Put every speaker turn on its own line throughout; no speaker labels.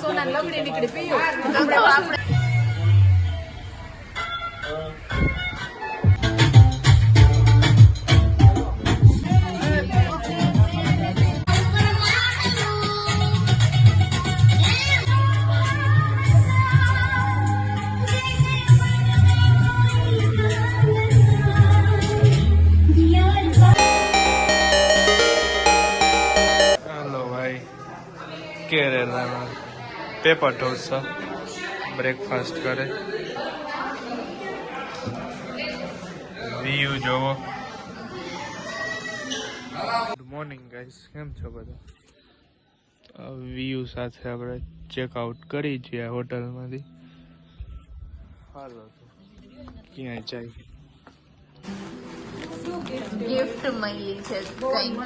સોના લગડી નીકળી પીયું
Kerala paper dosa breakfast करे view जो गुड मॉर्निंग गाइस केम छो बधा व्यू साथे આપણે ચેકઆઉટ કરી છે હોટલ માંથી હાલો તો ક્યાં જાય
गिफ्ट મળી છે કંઈક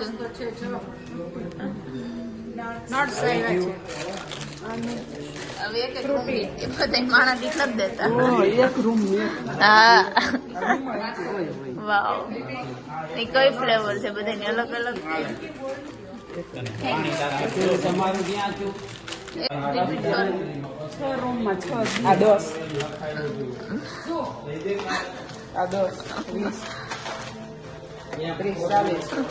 નોટ સાઈવા છે
હવે એક રૂમ એ બધા માણા દીકલા દેતા
એક રૂમ
હા વાવ એ કઈ ફ્લેવર છે બધાની અલગ અલગ
તમારું ક્યાં છું રૂમ માં 6 આ 10 આ 10 20 30 40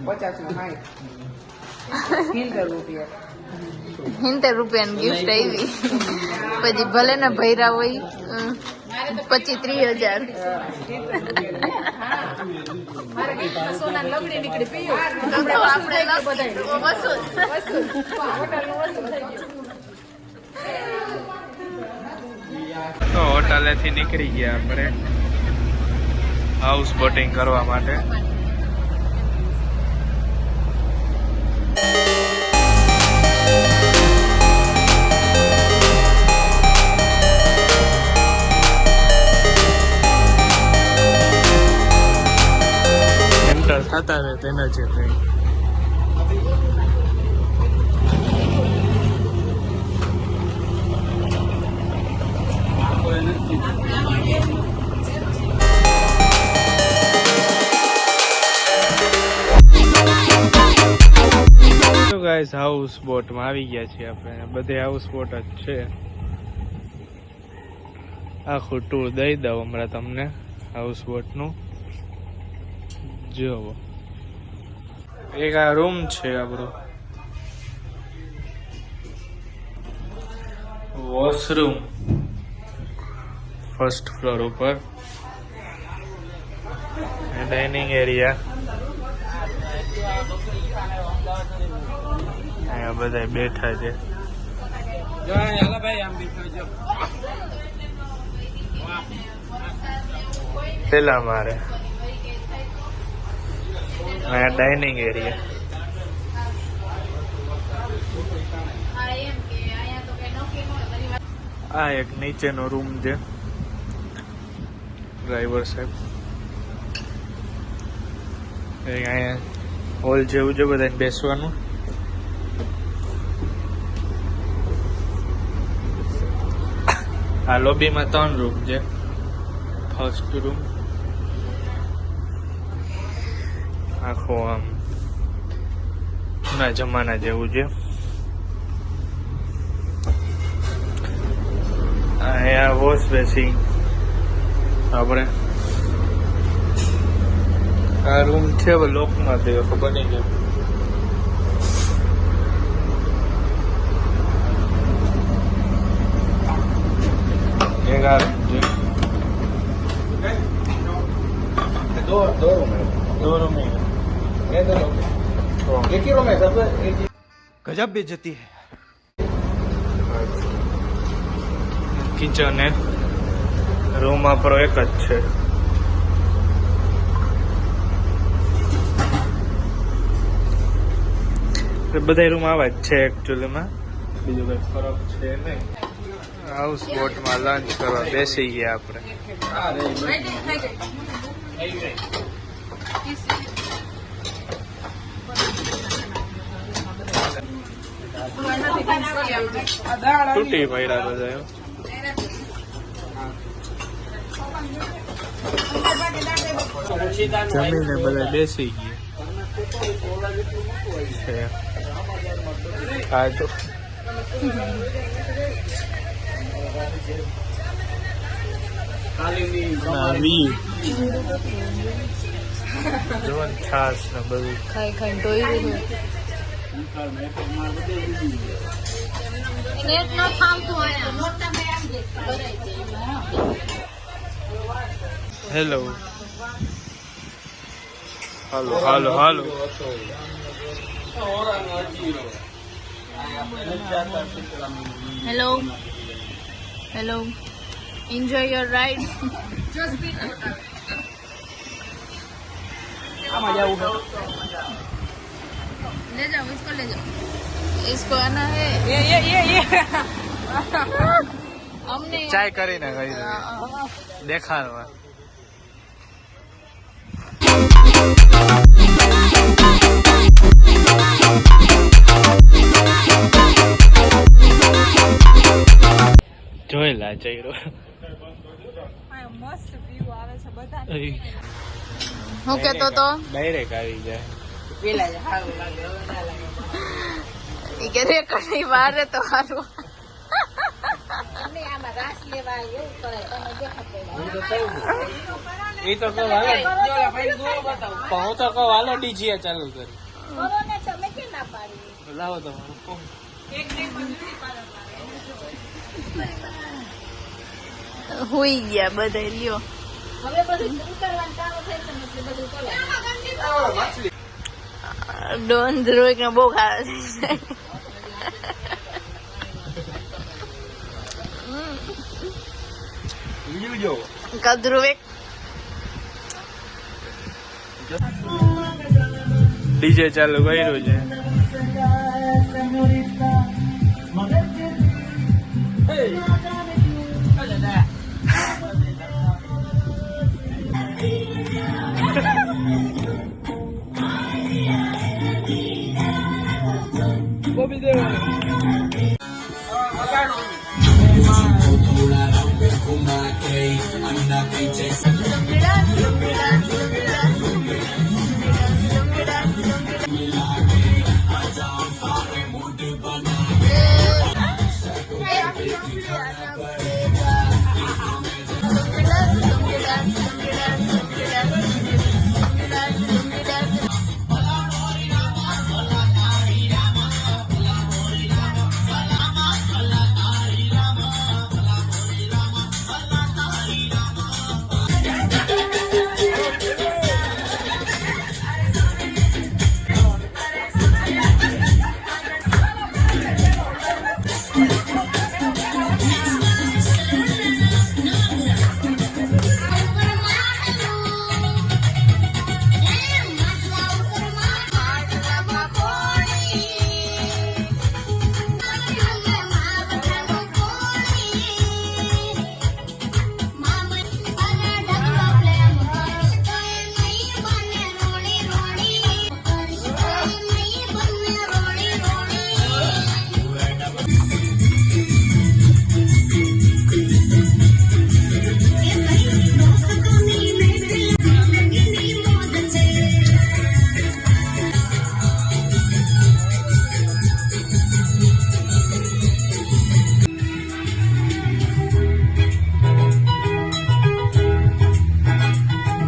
50 માં 70
રૂપિયાની ગિફ્ટ આવી પછી ભલે ને ભૈરા હોય 25-30 હજાર
સોના લગડી નીકળી પીયું
આપણે વસૂલ
તો હોટલેથી નીકળી ગયા આપણે હાઉસ બોટિંગ કરવા માટે એન્ટર થતા રહે તેના જે કંઈ ગાઈસ હાઉસ બોટ માં આવી ગયા છીએ આપણે બધે હાઉસ બોટ જ છે આખું ટૂર દઈ દઉં હમણાં તમને હાઉસ બોટ નું જોવો એક આ રૂમ છે આપણો વોશરૂમ ફર્સ્ટ ફ્લોર ઉપર ડાઇનિંગ એરિયા અહીંયા બધા બેઠા છે પેલા મારે અહીંયા ડાઇનિંગ એરિયા આ એક નીચેનો રૂમ છે ડ્રાઈવર સાહેબ અહીંયા હોલ જેવું છે બધાને બેસવાનું આ લોબીમાં 3 રૂમ છે ફર્સ્ટ રૂમ આખો આમ જૂના જમાના જેવું છે અહીંયા વોશ બેસિંગ આપણે આ રૂમ છે લોકમાં થયો ખબર નહીં કેમ એક આ રૂમ છે दो रूम है ये दो रूम एक ही रूम है सब गजब बेइज्जती है किचन है रूम આપણો એક જ છે બધા રૂમ આવા જ છે એકચ્યુઅલી માં બીજું કઈ ફરક છે નહીં હાઉસ બોટ માં લંચ કરવા બેસી ગયા આપણે તૂટી પડ્યા બધા જમીને બધા બેસી ગયા હા તો છાસ ને બધું
ખાઈ ખાઈ ધોઈ દીધું નેટ ન થામતું હોય
hello hello hello hello
hello hello enjoy your ride
આમાં જવું છે
ले जाओ इसको ले जाओ इसको आना है
ये
हमने
ચાય કરીને કહી દેખાડવા જોયેલા ચહેરો
મસ્ત વ્યૂ આવે છે બધા
હું કેતો તો
ડાયરેક્ટ આવી જાય
પેલા જ સારું લાગે હવે ના લાગે
ઈ કે રેકર્ડ ની વારે તો હારું
અમે આમાં રાસ લેવા એવું કરે તમે દેખાતો
એ તો કહો હાલો હું તો કહો હાલો ડીજીએ ચાલુ કરી
કરો ને તમે કેમ ના પાડી
લાવો તમારું
હુઈ ગયા બધા લ્યો
હવે બધું કરવાનું ચાલુ થાય છે એટલે બધું કરે
ડોન ધ્રુવિક ને બહુ ખાસ ધ્રુવિક
ડીજે ચાલુ કર્યું છે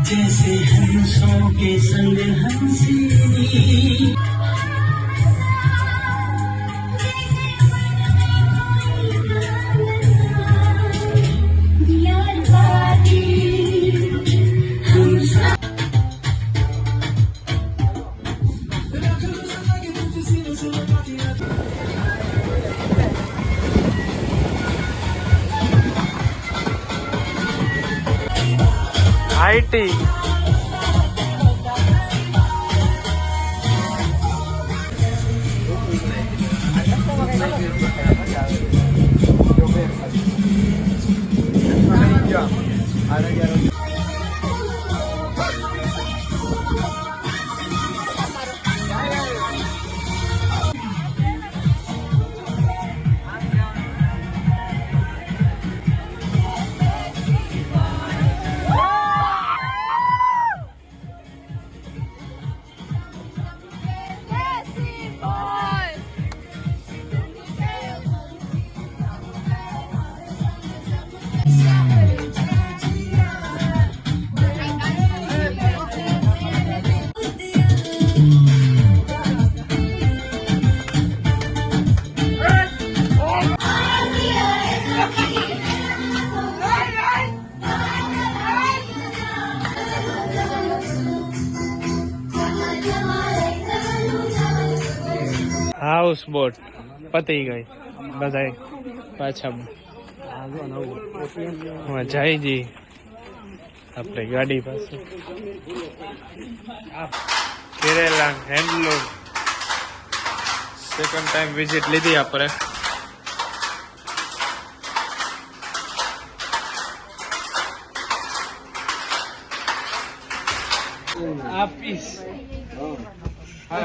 जैसे हंसों के संग हंसी
આઈટી હાઉસ બોટ પતી ગઈ બધા પાછા જાય જી આપણે ગાડી પાસે Kerala handloom second time visit લીધી આપણે આપીશ કલર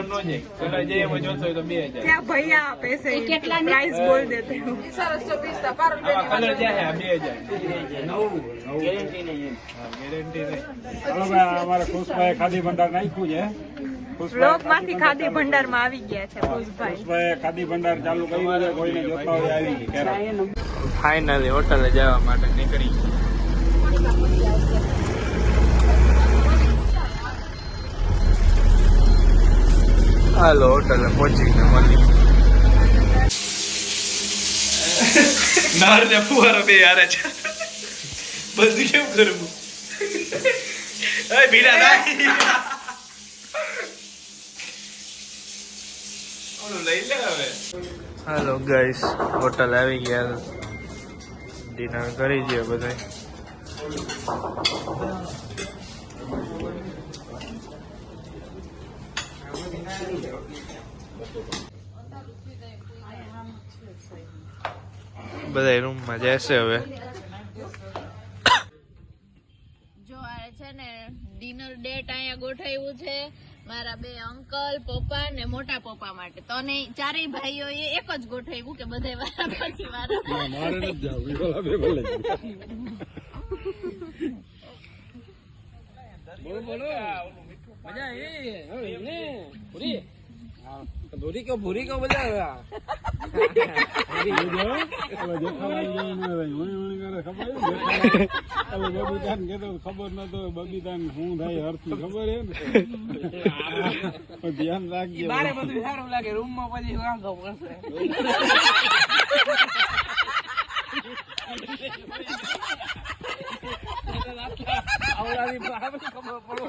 નો જાય કલર જે એમાં જોતો હોય તો 2000
क्या भैया पैसे प्राइस बोल देते हो
કલર જ્યાં હે 2000 ગેરંટી નહીં
અમારે ખુશભાઈ ખાદી ભંડાર નાખ્યું છે.
બ્લોક માંથી ખાદી ભંડાર માં આવી ગયા છે ખુશભાઈ.
ખુશભાઈ ખાદી ભંડાર ચાલુ કર્યું છે. કોઈને જોતા હોય આવી ગઈ.
ફાઇનલી હોટલે જવા માટે નીકળી હાલો હોટલે પહોંચીને મળી નાર ને ફુવારો બે હારે છે બધું કેમ કરવું ભીડા થાય લઈ લે હવે. હાલો ગાઈસ હોટલ આવી ગયા ડિનર કરી છે બધા બધા રૂમમાં જશે હવે.
જો આ છે ને ડિનર ડેટ અહીંયા ગોઠવ્યું છે મારા બે અંકલ પપ્પા ને મોટા પપ્પા માટે. તો ને ચારેય ભાઈઓ એ એક જ ગોઠવ્યું કે બધા વારા પછી વારા
મારે નથી જવું. બે બોલે બોલો બોલો મજા આવી ને પૂરી ભૂરી કો મજા આવ્યા ખબર નતો બબીતાન શું થાય હરથી ખબર હે ને ધ્યાન રાખજે. મારે બધું સારું લાગે રૂમ માં પછી વાંધો પડશે. આવડાવી ખબર પડો